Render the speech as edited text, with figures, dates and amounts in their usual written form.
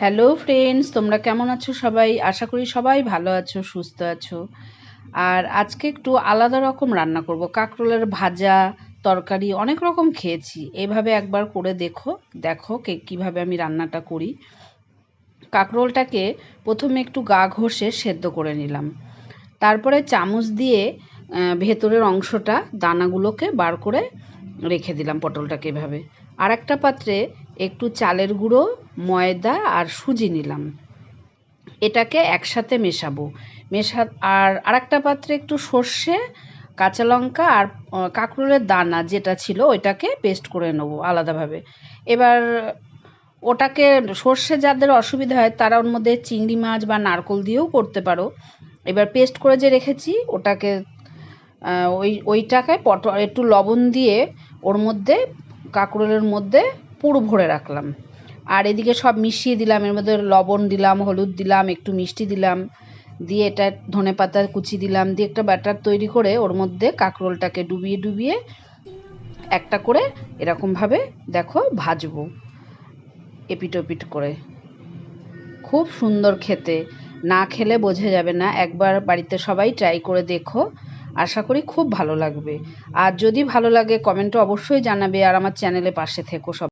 Hello friends, তোমরা কেমন আছো সবাই? আশা করি সবাই ভালো আছো, সুস্থ আছো। আর আজকে একটু আলাদা রকম রান্না করব। কাঁকরোলের ভাজা, তরকারি অনেক রকম খেয়েছি। এভাবে একবার করে দেখো, দেখো কিভাবে আমি রান্নাটা করি। কাঁকরোলটাকে প্রথমে একটু গা ঘষে সেদ্ধ করে নিলাম। তারপরে চামচ দিয়ে ভেতরের অংশটা, দানাগুলোকে বার করে রেখে দিলাম পটলটাকে এভাবে। আর একটা পাত্রে একটু চালের গুঁড়ো, ময়দা আর সুজি নিলাম। এটাকে একসাথে মেশাবো। আর আরেকটা পাত্রে একটু সর্ষে, কাঁচা লঙ্কা আর কাঁকরোলের দানা যেটা ছিল ওইটাকে পেস্ট করে নেবো আলাদাভাবে। এবার ওটাকে, সর্ষে যাদের অসুবিধা হয় তারা ওর মধ্যে চিংড়ি মাছ বা নারকোল দিয়েও করতে পারো। এবার পেস্ট করে যে রেখেছি ওটাকে, ওইটাকে একটু লবণ দিয়ে ওর মধ্যে, কাঁকরোলের মধ্যে পুরো ভরে রাখলাম। আর এদিকে সব মিশিয়ে দিলাম, এর মধ্যে লবণ দিলাম, হলুদ দিলাম, একটু মিষ্টি দিলাম, দিয়ে এটা ধনেপাতা কুচি দিলাম, দিয়ে একটা ব্যাটার তৈরি করে ওর মধ্যে কাঁকরোলটাকে ডুবিয়ে ডুবিয়ে একটা করে এরকমভাবে দেখো ভাজবো এপিট ওপিট করে। খুব সুন্দর খেতে, না খেলে বোঝা যাবে না। একবার বাড়িতে সবাই ট্রাই করে দেখো, আশা করি খুব ভালো লাগবে। আর যদি ভালো লাগে কমেন্টে অবশ্যই জানাবে, আর আমার চ্যানেলে পাশে থেকো সব।